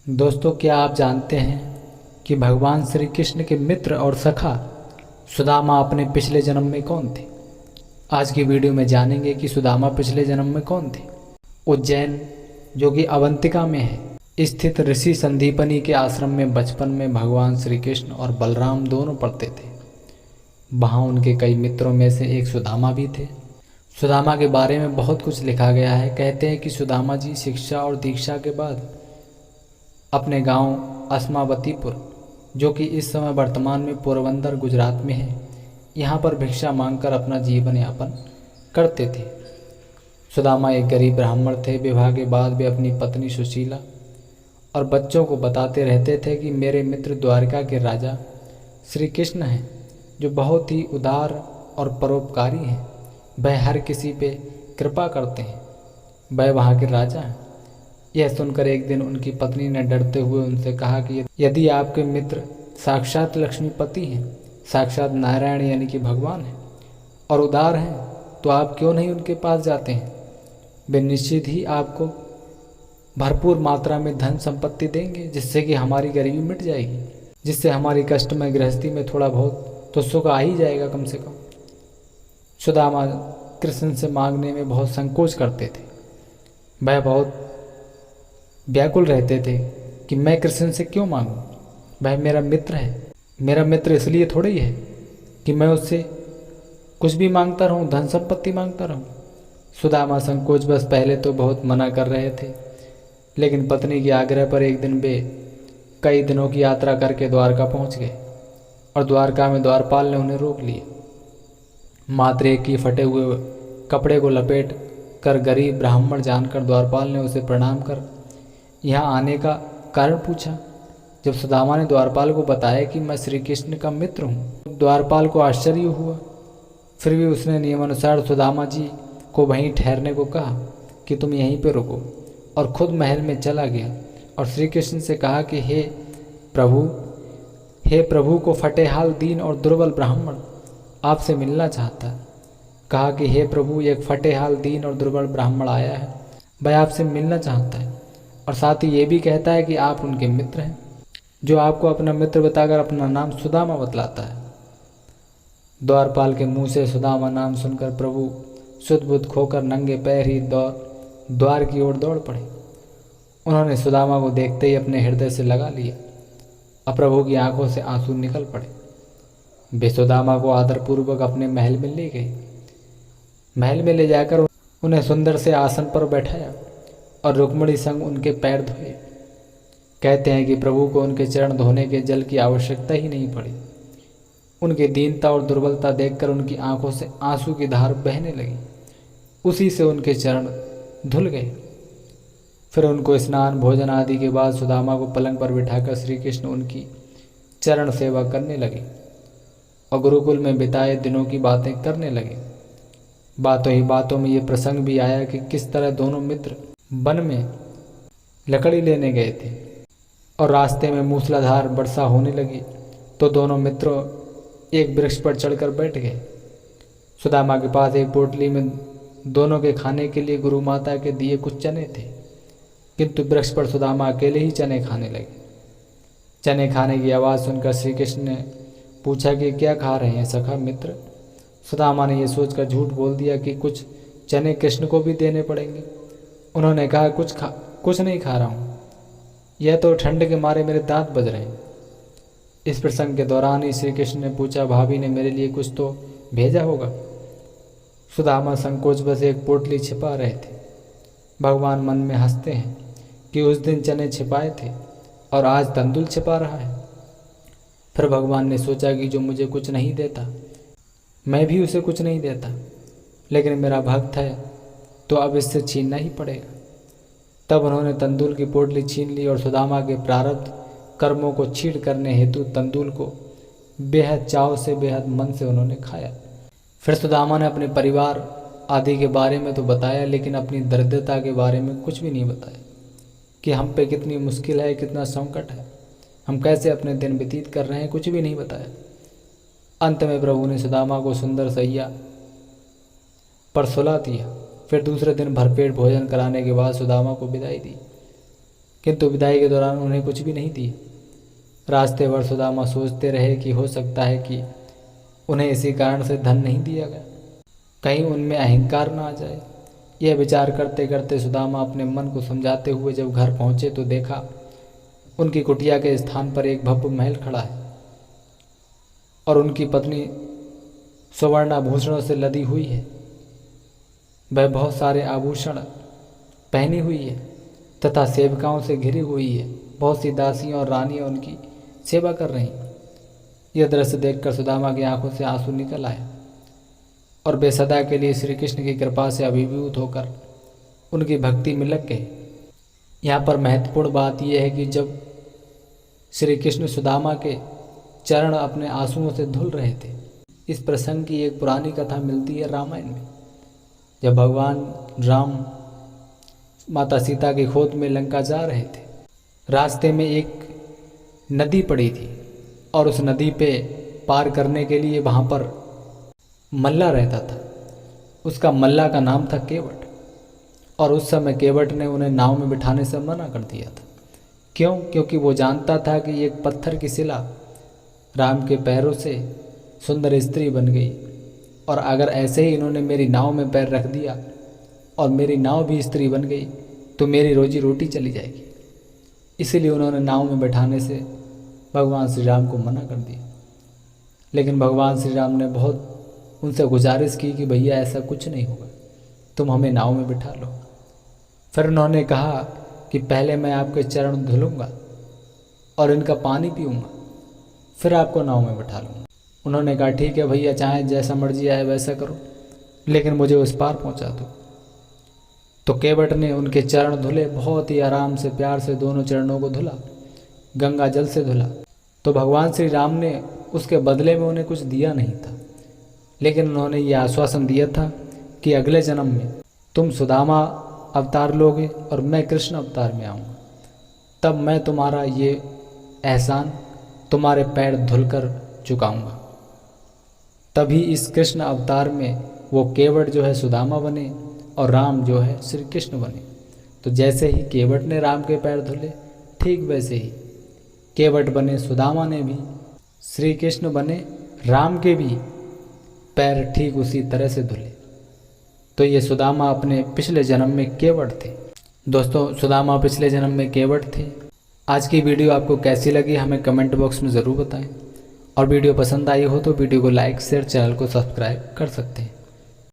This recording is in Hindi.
दोस्तों, क्या आप जानते हैं कि भगवान श्री कृष्ण के मित्र और सखा सुदामा अपने पिछले जन्म में कौन थे। आज की वीडियो में जानेंगे कि सुदामा पिछले जन्म में कौन थे। उज्जैन, जो कि अवंतिका में है, स्थित ऋषि संदीपनी के आश्रम में बचपन में भगवान श्री कृष्ण और बलराम दोनों पढ़ते थे। वहाँ उनके कई मित्रों में से एक सुदामा भी थे। सुदामा के बारे में बहुत कुछ लिखा गया है। कहते हैं कि सुदामा जी शिक्षा और दीक्षा के बाद अपने गांव अस्मावतीपुर, जो कि इस समय वर्तमान में पोरबंदर गुजरात में है, यहाँ पर भिक्षा मांगकर अपना जीवन यापन करते थे। सुदामा एक गरीब ब्राह्मण थे। विवाह के बाद वे अपनी पत्नी सुशीला और बच्चों को बताते रहते थे कि मेरे मित्र द्वारिका के राजा श्री कृष्ण हैं, जो बहुत ही उदार और परोपकारी हैं। वह हर किसी पे कृपा करते हैं। वह वहाँ के राजा हैं। यह सुनकर एक दिन उनकी पत्नी ने डरते हुए उनसे कहा कि यदि आपके मित्र साक्षात लक्ष्मीपति हैं, साक्षात नारायण यानी कि भगवान हैं, और उदार हैं, तो आप क्यों नहीं उनके पास जाते हैं। वे निश्चित ही आपको भरपूर मात्रा में धन संपत्ति देंगे, जिससे कि हमारी गरीबी मिट जाएगी, जिससे हमारी कष्ट में गृहस्थी में थोड़ा बहुत तो सुख आ ही जाएगा कम से कम। सुदामा कृष्ण से मांगने में बहुत संकोच करते थे। वह बहुत व्याकुल रहते थे कि मैं कृष्ण से क्यों मांगूं, वह मेरा मित्र है। मेरा मित्र इसलिए थोड़ा ही है कि मैं उससे कुछ भी मांगता रहूं, धन संपत्ति मांगता रहूं। सुदामा संकोच बस पहले तो बहुत मना कर रहे थे, लेकिन पत्नी के आग्रह पर एक दिन वे कई दिनों की यात्रा करके द्वारका पहुंच गए और द्वारका में द्वारपाल ने उन्हें रोक लिया। मात्र एक ही फटे हुए कपड़े को लपेट कर गरीब ब्राह्मण जानकर द्वारपाल ने उसे प्रणाम कर यहाँ आने का कारण पूछा। जब सुदामा ने द्वारपाल को बताया कि मैं श्री कृष्ण का मित्र हूँ, द्वारपाल को आश्चर्य हुआ। फिर भी उसने नियमानुसार सुदामा जी को वहीं ठहरने को कहा कि तुम यहीं पर रुको, और खुद महल में चला गया और श्री कृष्ण से कहा कि हे प्रभु को फटेहाल दीन और दुर्बल ब्राह्मण आपसे मिलना चाहता है। कहा कि हे प्रभु, एक फटेहाल दीन और दुर्बल ब्राह्मण आया है, वह आपसे मिलना चाहता है, और साथ ही ये भी कहता है कि आप उनके मित्र हैं, जो आपको अपना मित्र बताकर अपना नाम सुदामा बतलाता है। द्वारपाल के मुंह से सुदामा नाम सुनकर प्रभु सुध-बुध खोकर नंगे पैर ही द्वार की ओर दौड़ पड़े। उन्होंने सुदामा को देखते ही अपने हृदय से लगा लिया और प्रभु की आंखों से आंसू निकल पड़े। वे सुदामा को आदरपूर्वक अपने महल में ले गए। महल में ले जाकर उन्हें सुंदर से आसन पर बैठाया और रुक्मिणी संग उनके पैर धोए। कहते हैं कि प्रभु को उनके चरण धोने के जल की आवश्यकता ही नहीं पड़ी। उनकी दीनता और दुर्बलता देखकर उनकी आंखों से आंसू की धार बहने लगी। उसी से उनके चरण धुल गए। फिर उनको स्नान भोजन आदि के बाद सुदामा को पलंग पर बिठाकर श्री कृष्ण उनकी चरण सेवा करने लगे और गुरुकुल में बिताए दिनों की बातें करने लगे। बातों ही बातों में ये प्रसंग भी आया कि किस तरह दोनों मित्र वन में लकड़ी लेने गए थे और रास्ते में मूसलाधार वर्षा होने लगी, तो दोनों मित्रों एक वृक्ष पर चढ़कर बैठ गए। सुदामा के पास एक पोटली में दोनों के खाने के लिए गुरु माता के दिए कुछ चने थे, किंतु वृक्ष पर सुदामा अकेले ही चने खाने लगे। चने खाने की आवाज़ सुनकर श्री कृष्ण ने पूछा कि क्या खा रहे हैं सखा मित्र। सुदामा ने यह सोचकर झूठ बोल दिया कि कुछ चने कृष्ण को भी देने पड़ेंगे। उन्होंने कहा कुछ नहीं खा रहा हूँ, यह तो ठंड के मारे मेरे दांत बज रहे हैं। इस प्रसंग के दौरान ही श्री कृष्ण ने पूछा, भाभी ने मेरे लिए कुछ तो भेजा होगा। सुदामा संकोच बस एक पोटली छिपा रहे थे। भगवान मन में हंसते हैं कि उस दिन चने छिपाए थे और आज तंदुल छिपा रहा है। फिर भगवान ने सोचा कि जो मुझे कुछ नहीं देता, मैं भी उसे कुछ नहीं देता, लेकिन मेरा भक्त है तो अब इससे छीनना ही पड़ेगा। तब उन्होंने तंदूल की पोटली छीन ली और सुदामा के प्रारब्ध कर्मों को छीड़ करने हेतु तंदूल को बेहद चाव से, बेहद मन से उन्होंने खाया। फिर सुदामा ने अपने परिवार आदि के बारे में तो बताया, लेकिन अपनी दरिद्रता के बारे में कुछ भी नहीं बताया कि हम पे कितनी मुश्किल है, कितना संकट है, हम कैसे अपने दिन व्यतीत कर रहे हैं, कुछ भी नहीं बताया। अंत में प्रभु ने सुदामा को सुंदर सैया पर सुला दिया। फिर दूसरे दिन भरपेट भोजन कराने के बाद सुदामा को विदाई दी किंतु विदाई के दौरान उन्हें कुछ भी नहीं दिए। रास्ते भर सुदामा सोचते रहे कि हो सकता है कि उन्हें इसी कारण से धन नहीं दिया गया, कहीं उनमें अहंकार न आ जाए। यह विचार करते करते सुदामा अपने मन को समझाते हुए जब घर पहुँचे तो देखा उनकी कुटिया के स्थान पर एक भव्य महल खड़ा है और उनकी पत्नी सुवर्णाभूषणों से लदी हुई है। वह बहुत सारे आभूषण पहनी हुई है तथा सेवकाओं से घिरी हुई है। बहुत सी दासियां और रानियां उनकी सेवा कर रही। यह दृश्य देखकर सुदामा की आंखों से आंसू निकल आए और वे सदा के लिए श्री कृष्ण की कृपा से अभिभूत होकर उनकी भक्ति में लग गए। यहाँ पर महत्वपूर्ण बात यह है कि जब श्री कृष्ण सुदामा के चरण अपने आंसुओं से धुल रहे थे, इस प्रसंग की एक पुरानी कथा मिलती है रामायण में। जब भगवान राम माता सीता की खोज में लंका जा रहे थे, रास्ते में एक नदी पड़ी थी और उस नदी पे पार करने के लिए वहाँ पर मल्ला रहता था। उसका मल्ला का नाम था केवट और उस समय केवट ने उन्हें नाव में बिठाने से मना कर दिया था। क्यों? क्योंकि वो जानता था कि एक पत्थर की शिला राम के पैरों से सुंदर स्त्री बन गई और अगर ऐसे ही इन्होंने मेरी नाव में पैर रख दिया और मेरी नाव भी स्त्री बन गई तो मेरी रोजी रोटी चली जाएगी। इसीलिए उन्होंने नाव में बैठाने से भगवान श्री राम को मना कर दिया। लेकिन भगवान श्री राम ने बहुत उनसे गुजारिश की कि भैया ऐसा कुछ नहीं होगा, तुम हमें नाव में बिठा लो। फिर उन्होंने कहा कि पहले मैं आपके चरण धुलूँगा और इनका पानी पीऊँगा, फिर आपको नाव में बिठा लूँगा। उन्होंने कहा ठीक है भैया, चाहे जैसा मर्जी आए वैसा करो, लेकिन मुझे उस पार पहुँचा दो। तो केवट ने उनके चरण धुले, बहुत ही आराम से प्यार से दोनों चरणों को धुला, गंगा जल से धुला। तो भगवान श्री राम ने उसके बदले में उन्हें कुछ दिया नहीं था, लेकिन उन्होंने ये आश्वासन दिया था कि अगले जन्म में तुम सुदामा अवतार लोगे और मैं कृष्ण अवतार में आऊँगा, तब मैं तुम्हारा ये एहसान तुम्हारे पैर धुलकर चुकाऊँगा। तभी इस कृष्ण अवतार में वो केवट जो है सुदामा बने और राम जो है श्री कृष्ण बने। तो जैसे ही केवट ने राम के पैर धुले, ठीक वैसे ही केवट बने सुदामा ने भी, श्री कृष्ण बने राम के भी पैर ठीक उसी तरह से धुले। तो ये सुदामा अपने पिछले जन्म में केवट थे। दोस्तों, सुदामा पिछले जन्म में केवट थे। आज की वीडियो आपको कैसी लगी हमें कमेंट बॉक्स में ज़रूर बताएं और वीडियो पसंद आई हो तो वीडियो को लाइक शेयर, चैनल को सब्सक्राइब कर सकते हैं।